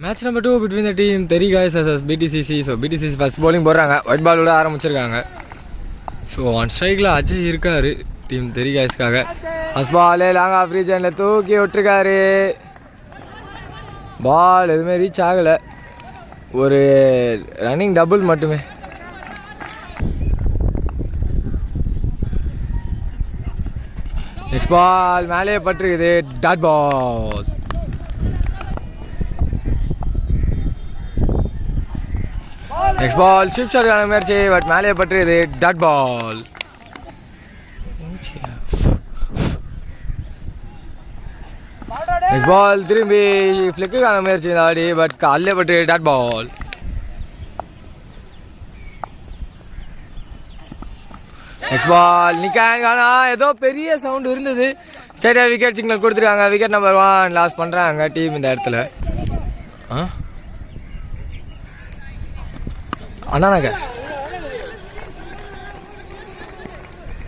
Match number 2 between the team Terry guys vs BTCC. So BTCC first bowling போடுறாங்க, wide பாலோட ஆரம்பிச்சிருக்காங்க. So on ஸ்ட்ரைக்கில் அஜய் இருக்கார் team Terry காய்ஸ்க்காக. ஃபர்ஸ்ட் பால் லாங் ஆஃப் ரீஜனில் தூக்கி விட்டுருக்காரு. பால் எதுவுமே ரீச் ஆகலை, ஒரு ரன்னிங் டபுள் மட்டுமே. நெக்ஸ்ட் பால் மேலேயே பட்டிருக்குது, dot ball. Next ball sweep ஷாட்கான முயற்சி, பட் மேலேயே பட்டிருக்குது, டாட் பால். நெக்ஸ்ட் பால் திரும்பி ஃப்ளிக்குக்கான முயற்சி ஆடி, பட் காலிலே பட்டு டாட் பால். நெக்ஸ்ட் பால் நிக்காங்க, ஏதோ பெரிய சவுண்ட் இருந்தது. ஸ்ட்ரைட்டாக விக்கெட் சிக்னல் கொடுத்துருக்காங்க. விக்கெட் நம்பர் 1 லாஸ் பண்ணுறாங்க டீம் இந்த இடத்துல. Annanagar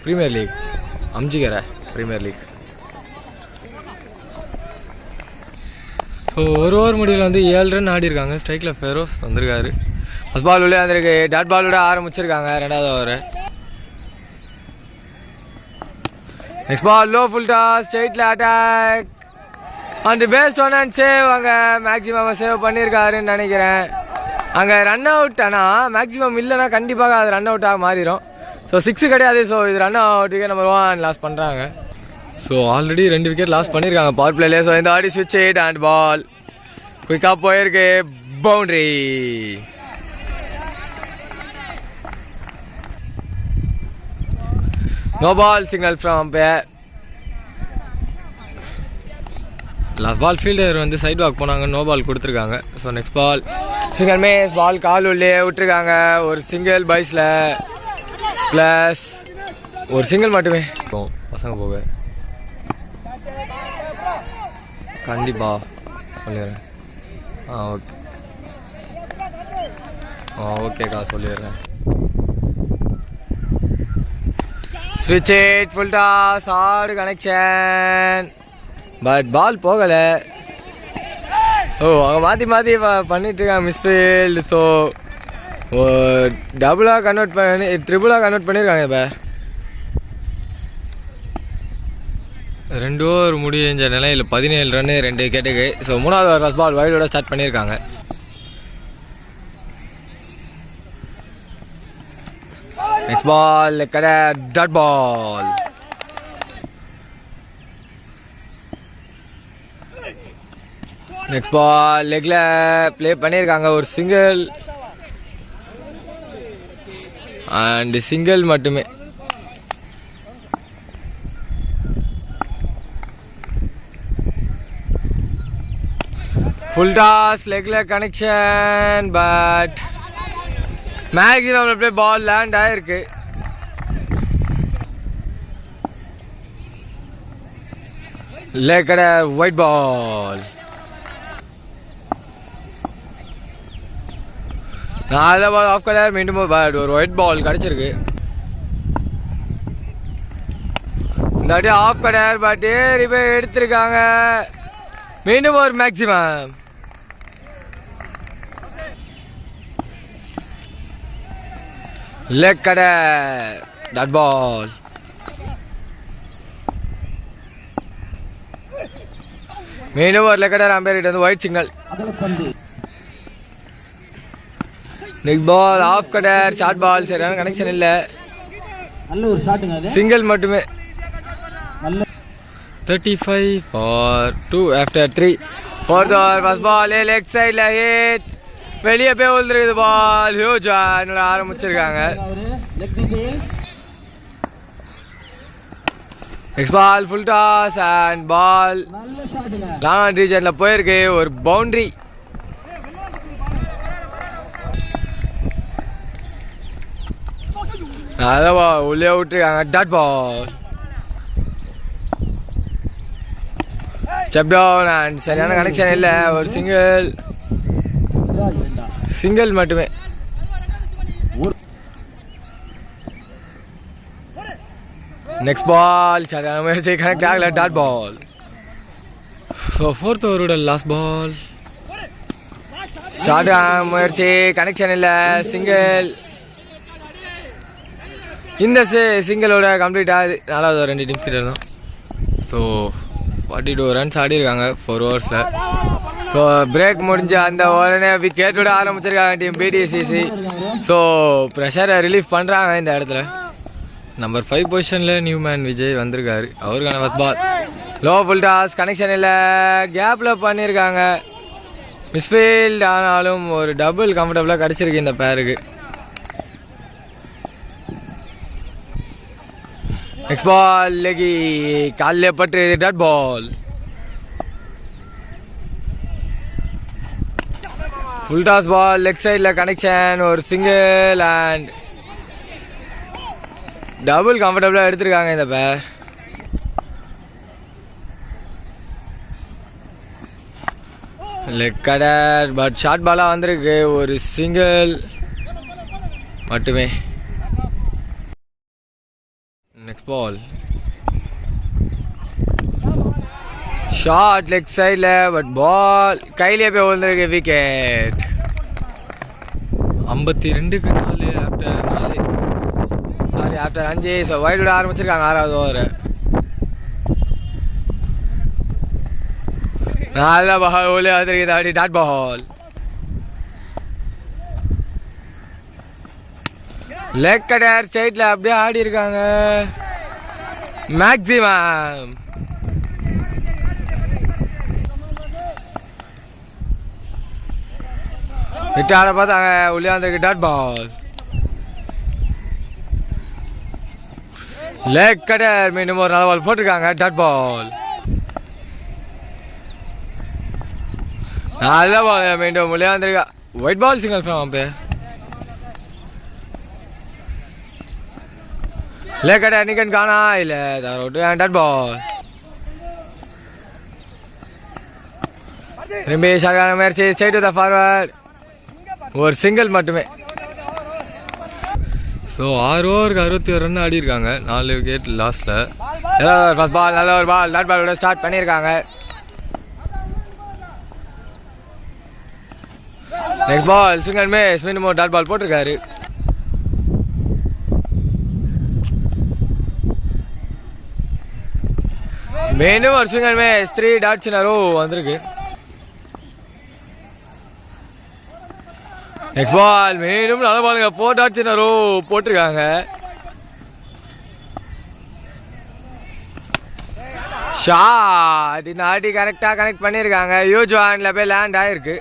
premier league, Aminjikarai premier league. So ஒரு ஓவர் முடிவில் வந்து 7 ரன் ஆடி இருக்காங்க. ஸ்ட்ரைக்கில் ஃபெரோஸ் வந்திருக்காரு. ஃபர்ஸ்ட் பால் உள்ளே வந்திருக்கு, டாட் பாலோட ஆரம்பிச்சிருக்காங்க 2வது over. Next ball low full toss, ஸ்ட்ரைட்டில் attack and paste one and save. அங்கே மேக்ஸிமம் சேவ் பண்ணியிருக்காருன்னு நினைக்கிறேன். அங்கே ரன் அவுட், ஆனால் மேக்ஸிமம் இல்லைன்னா கண்டிப்பாக அது ரன் அவுட்டாக மாறிடும். ஸோ 6 கிடையாது. ஸோ இது run out, wicket number 1 loss பண்ணுறாங்க. ஸோ ஆல்ரெடி 2 விக்கெட் லாஸ் பண்ணியிருக்காங்க பவர் பிளேலே. ஸோ இந்த ஆடி ஸ்விட்ச் ஹிட் அண்ட் பால் குயிக்காக போயிருக்கு, boundary. No ball signal from umpire. Last ball fielder வந்து சைட் வாக் போனாங்க, நோ பால் கொடுத்துருக்காங்க. ஸோ நெக்ஸ்ட் பால் சிங்கிள் மேஸ், பால் கால் உள்ளே விட்டுருக்காங்க. ஒரு சிங்கிள் பைஸில் ப்ளஸ் ஒரு சிங்கிள் மட்டுமே பசங்க போக கண்டிப்பாக சொல்லிடுறேன். ஓகே ஓகேக்கா சொல்லிடுறேன். ஸ்விட்ச் இட் ஃபுல் டாஸ், ஆறு கனெக்ஷன், பட் பால் போகலை. அவங்க மாற்றி மாற்றி பண்ணிட்டு இருக்காங்க மிஸ்ஃபீல்டு. ஸோ டபுளாக கன்வெர்ட் பண்ணி ட்ரிபிளாக கன்வெர்ட் பண்ணியிருக்காங்க. இப்போ 2 ஓவர் முடிஞ்ச நிலையில் 17 ரன்னு 2 விக்கெட்டுக்கு. ஸோ 3வது ஓவர் ஃபர்ஸ்ட் பால் வைடோட ஸ்டார்ட் பண்ணியிருக்காங்க. நெக்ஸ்ட் பால் கடை டாட் பால். நெக்ஸ்ட் பால் லெக்ல ப்ளே பண்ணியிருக்காங்க, ஒரு சிங்கிள் அண்ட் சிங்கிள் மட்டுமே. ஃபுல் டாஸ் லெக்ல connection, but maximum play ball land ஆயிருக்கு. லெக் கடை ஒயிட் பால். 4 பால் ஆஃப் கடை, மீண்டும் ஒரு ஒயிட் பால் கிடச்சிருக்கு. இந்த வாட்டி ஆஃப் கடை, பட் ஏறி போய் எடுத்திருக்காங்க. மீண்டும் ஒரு மேக்ஸிமம். லெக் கடை டாட் பால். மீண்டும் ஒரு லெக் கடை, அம்பையர் வந்து wide signal. Next ball off கடர், ஷார்ட் பால், சரியான கனெக்ஷன் இல்லை, சிங்கிள் மட்டுமே. 35 for 2 after 3. 4th over first ball leg சைடில் ஹிட், வெளியே போய் விழுந்துருக்குது பால். ஹியூஜா என்னோட ஆரம்பிச்சிருக்காங்க. Next ball full toss and ball long ரீஜனில் போயிருக்கு, ஒரு பவுண்டரி. அதான் உள்ளே விட்டுருக்காங்க, dot ball. Step down and சரியான கனெக்ஷன் இல்லை, ஒரு சிங்கிள் மட்டுமே. Next ball, connect dot ball. So fourth over last ball. Short முயற்சி கனெக்ஷன் இல்லை சிங்கிள். இந்த சிங்கிளோட கம்ப்ளீட் ஆகுது. 4வது 2 டீம்ஸ் கிட்ட இருந்தோம். ஸோ 42 ரன்ஸ் ஆடிருக்காங்க 4 ஓவர்ஸில். ஸோ பிரேக் முடிஞ்ச அந்த உடனே விக்கெட்டோட ஆரம்பிச்சிருக்காங்க டீம் பிடிசிசி. ஸோ ப்ரெஷரை ரிலீஃப் பண்ணுறாங்க இந்த இடத்துல. நம்பர் 5 பொசிஷனில் நியூமேன் விஜய் வந்திருக்காரு. அவருக்கான first ball low full toss connection இல்லை கேப்பில் பண்ணியிருக்காங்க. மிஸ்ஃபீல்ட் ஆனாலும் ஒரு டபுள் கம்ஃபர்டபுளாக கிடச்சிருக்கு இந்த பேருக்கு. நெக்ஸ்ட் பால் லெகி காலில் பட்டு dot ball. Full toss ball leg சைடில் கனெக்ஷன் ஒரு சிங்கிள் அண்ட் டபுள் கம்ஃபர்டபுளாக எடுத்திருக்காங்க இந்த பேர். லெக் கடர் பட் ஷார்ட் பாலாக வந்திருக்கு. ஒரு சிங்கிள் மட்டுமே. நெக்ஸ்ட் பால் ஷார்ட் லெக் சைடில் பட் பால் கையிலே போய் விழுந்திருக்கு. விக்கெட் 52க்கு 4 ஆஃப்டர் 5. ஸோ வைட் விட ஆரம்பிச்சிருக்காங்க 6வது ஓவர். நல்ல பால் உள்ளே வந்துருக்கு. அப்படி டாட் பால் லெக் கடர் ஸ்ட்ரைட்ல அப்படியே ஆடி இருக்காங்க மேக்ஸிமம். விட்டு ஆட பார்த்தாங்க உள்ளே வந்திருக்கு டாட் பால். லெக் கடர் மீண்டும் ஒரு நல்ல பால் போட்டிருக்காங்க டாட் பால். நல்ல பால் மீண்டும் உள்ளே வந்திருக்கா. Wide ball single from umpire. Leg கடர் நிக்கன் காணா இல்லை டாட் பால். திரும்பி ஷார்ட்டான முயற்சி ஸ்ட்ரைட் டு த ஃபார்வர்ட். ஒரு சிங்கிள் மட்டுமே. ஸோ 6 ஓவருக்கு 61 ரன் ஆடி இருக்காங்க. 4 விக்கெட் லாஸ்ட்ல. ஃபர்ஸ்ட் பால் நல்ல ஒரு பால் டாட் பாலோட ஸ்டார்ட் பண்ணியிருக்காங்க. நெக்ஸ்ட் பால் சிங்கிள் மிஸ் மீண்டும் ஒரு டாட் பால் போட்டிருக்காரு. மீண்டும் ஒரு single miss 3 dots in a row வந்திருக்கு. நெக்ஸ்ட் பால் மீண்டும் நல்ல பாலுங்க 4 டாட்ஸ் இன் a row போட்டிருக்காங்க. ஷாட் இந்த ஆட்டி கரெக்டாக கனெக்ட் பண்ணியிருக்காங்க. ஹியூஜ் ஹேண்டில் போய் லேண்ட் ஆகிருக்கு.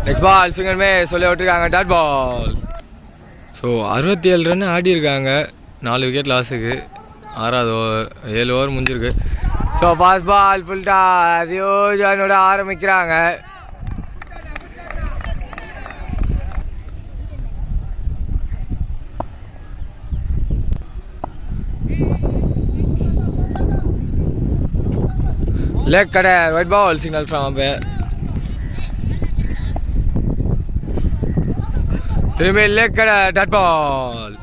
நெக்ஸ்ட் பால் சிங்கிள் மிஸ் சொல்லி விட்டுருக்காங்க டாட் பால். ஸோ 67 ரன் ஆடி இருக்காங்க. 4 விக்கெட் லாஸுக்கு. 6வது ஓவர் 7 ஓவர் முடிஞ்சிருக்கு. So fast ball full toss யோஜனோட ஆரம்பிக்கிறாங்க. லெக் கடர் wide ball signal from umpire. திரும்பி லெக் கடர் டாட் பால்.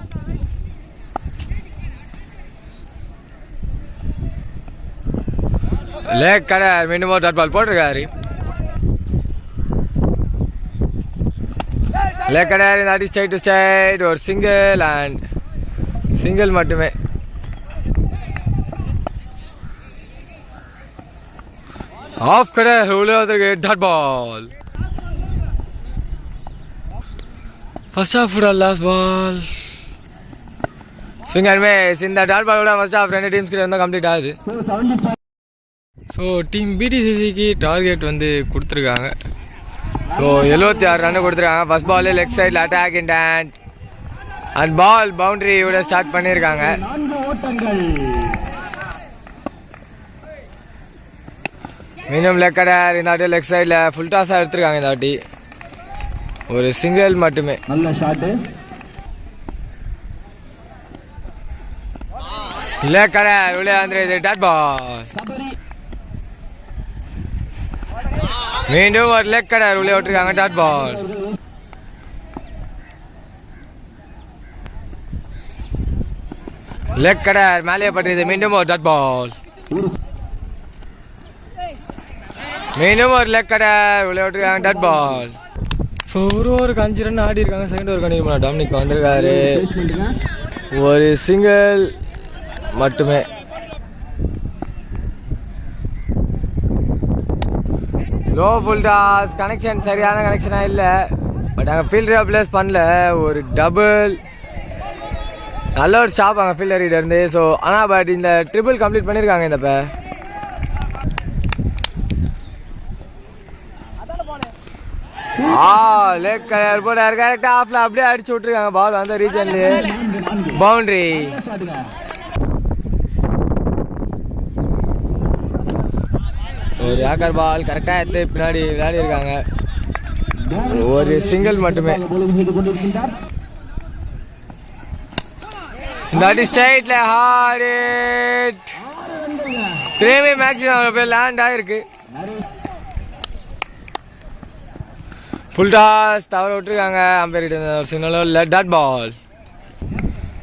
லெக் கடர் மீண்டும் டாட் பால் போட்டிருக்காரு. லெக் கடர் இந்த அடி ஸ்ட்ரைட் டு ஸ்ட்ரைட் ஒரு சிங்கிள் அண்ட் சிங்கிள் மட்டுமே. ஆஃப் கடர் உள்ளே வந்திருக்கு dot ball. First half last ball swing and miss. இந்த டாட் பாலோட ஃபர்ஸ்ட் ஹாஃப் 2 டீம்ஸ் கிட்ட இருந்தால் கம்ப்ளீட் ஆகுது. ஸோ டீம் பிடிசிசிக்கு டார்கெட் வந்து கொடுத்துருக்காங்க. ஸோ 76 ரன் கொடுத்துருக்காங்க. ஃபர்ஸ்ட் பால் லெக் சைடில் attack in hand and ball பவுண்டரியோட ஸ்டார்ட் பண்ணியிருக்காங்க. மீண்டும் லெக் கடர் இந்த வாட்டி லெக் சைடில் ஃபுல் டாஸாக எடுத்துருக்காங்க. இந்த வாட்டி ஒரு சிங்கிள் மட்டுமே. நல்ல ஷாட். லெக் கடர் உள்ளே வந்துருது டாட் பால். மீண்டும் ஒரு லெக் கடர் உள்ளே விட்டுருக்காங்க டாட் பால். லெக் கடர் மேலே பட்டுது மீண்டும் ஒரு டாட் பால். மீண்டும் ஒரு லெக் கடை விளையாட்டுருக்காங்க டட் பால். ஸோ ஒரு 5 ரன் ஆடி இருக்காங்க. செகண்ட் ஒரு கண்டிப்பாக டாமினிக் வந்திருக்காரு. ஒரு சிங்கிள் மட்டுமே. Low full toss. கனெக்ஷன் சரியான கனெக்ஷனாக இல்லை. பட் அங்கே ஃபீல்டரை ப்ளேஸ் பண்ணல. ஒரு டபுள். நல்ல ஒரு ஸ்டாப் அங்கே ஃபீல்டர்கிட்ட இருந்து. ஸோ ஆனால் பட் இந்த ட்ரிபிள் கம்ப்ளீட் பண்ணியிருக்காங்க இந்த இப்போ. லெக் கலர் போட்டார். கரெக்டாக ஆஃப்ல அப்படியே அடிச்சு விட்டுருக்காங்க பால் அந்த ரீஜன்லேயே. பவுண்டரி. ஒரு ஏக்கர் பால் கரெக்டாக எடுத்து பின்னாடி விளையாடி இருக்காங்க. ஒரு சிங்கிள் மட்டுமே. இந்த அடி ஸ்ட்ரைட்ல ஹார்ட் ஹிட். திரும்பி மேக்ஸிமம் போய் லேண்ட் ஆயிருக்கு. ஃபுல் டாஸ் தவற விட்டுருக்காங்க. அம்பேர்கிட்ட ஒரு சிக்னலும் இல்லை. டாட் பால்.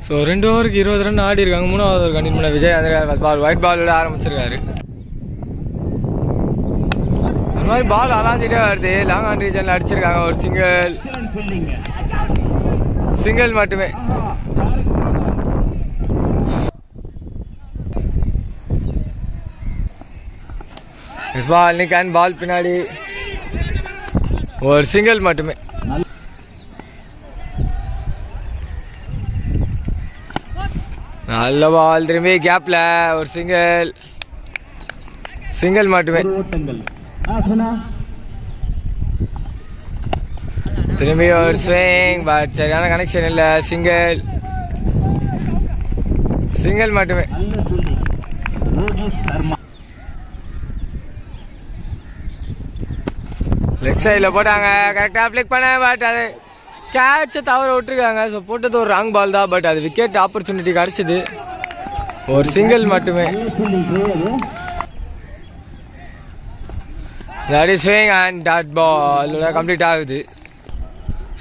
ஸோ 2 ஓவருக்கு 20 ரன் ஆடி இருக்காங்க. 3வது ஓவர் கண்டிப்பாக பண்ண விஜய் வந்திருக்காரு. ஃபர்ஸ்ட் பால் ஒயிட் பாலோட ஆரம்பிச்சிருக்காரு. இந்த மாதிரி பால் அலாஞ்சிட்டே வருது. லாங் ஆன் ரீஜனில் அடிச்சிருக்காங்க. ஒரு சிங்கிள் மட்டுமே. பால் நிக்கான் பால் பின்னாடி. ஒரு சிங்கிள் மட்டுமே. நல்ல பால். திரும்பி கேப்ல ஒரு சிங்கிள் மட்டுமே. திரும்பி ஒரு ஸ்விங். பட் சரியான கனெக்ஷன் இல்லை. சிங்கிள் மட்டுமே. லெக் சைடில் போட்டாங்க. கரெக்டாக ஃப்ளிக் பண்ண. பட் அது கேட்சை தவற விட்டுருக்காங்க. ஸோ போட்டது ஒரு ராங் பால் தான். பட் அது விக்கெட் ஆப்பர்ச்சுனிட்டி கிடச்சிது. ஒரு சிங்கிள் மட்டுமே. That is swing and dot ball complete ஆகுது.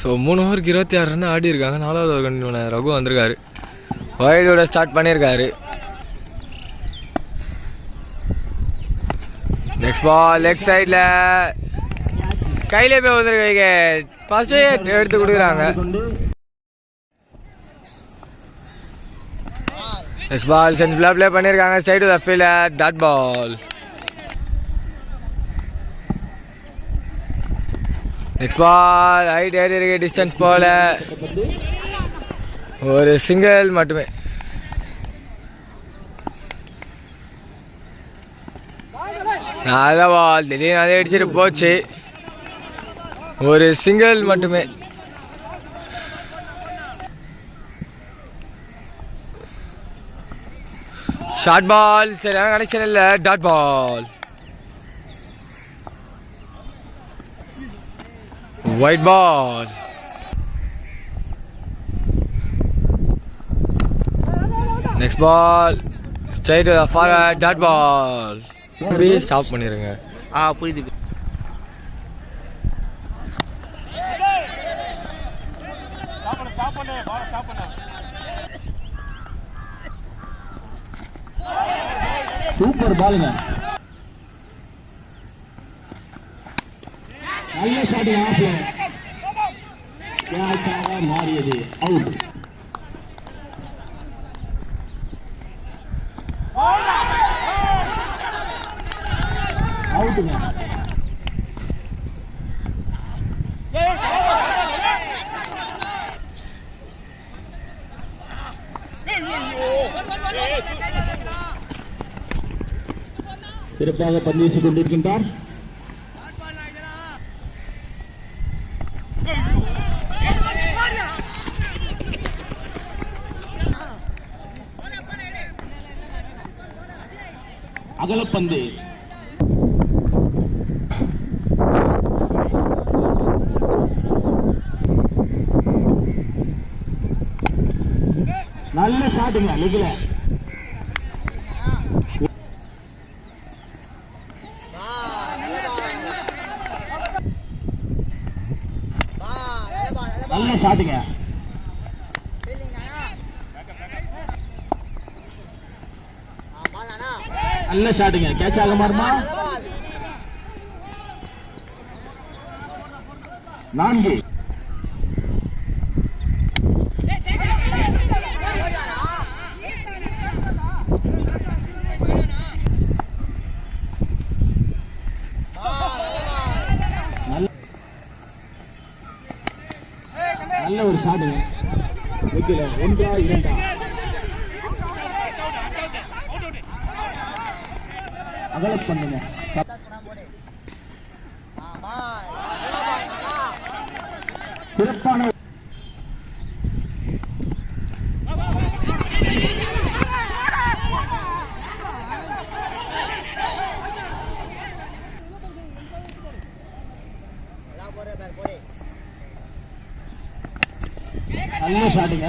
ஸோ 3 ஓவருக்கு 26 ரன் ஆடி இருக்காங்க. 4வது ஓவர் கண்டிப்பாக ரகு வந்திருக்காரு. வைடோட ஸ்டார்ட் பண்ணியிருக்காரு. நெக்ஸ்ட் பால் லெக் சைடில் கையிலே போய் வந்துருக்கு விக்கெட். ஃபர்ஸ்ட் விக்கெட் எடுத்து கொடுக்குறாங்க. நெக்ஸ்ட் பால் சென்சிபிளாக ப்ளே பண்ணியிருக்காங்க. Straight to the fielder. Dot ball. Next ball height ஏறி இருக்கு. டிஸ்டன்ஸ் போல. ஒரு சிங்கிள் மட்டுமே. நல்ல பால். திடீர்னு அதை அடிச்சுட்டு போச்சு. ஒரு சிங்கிள் மட்டுமே. ஷார்ட் பால் சரியான கனெக்ஷன் இல்லை. Dot ball. Wide ball. Next ball straight forward. Dot ball. Stop பண்ணிருங்க. புரியுது. சூப்பர் பாலுங்க. நல்ல ஷாட். ஆஃப்ல கேட்சாக மாறியது. அவுட். அவுட்டுங்க. சிறப்பாக பந்து வீசிக் கொண்டிருக்கின்றார். அகலப்பந்து. நல்ல ஷாட்டுங்க. லெக்ல நல்ல ஷாட்டுங்க. நல்ல ஷாட்டுங்க. கேட்ச் ஆக மாறுமா? 4. நல்ல ஒரு ஷாட்டுங்க. லெக்கில 1 2. அகல பண்ணுங்க. சிறப்பான நல்ல ஷாட்டுங்க.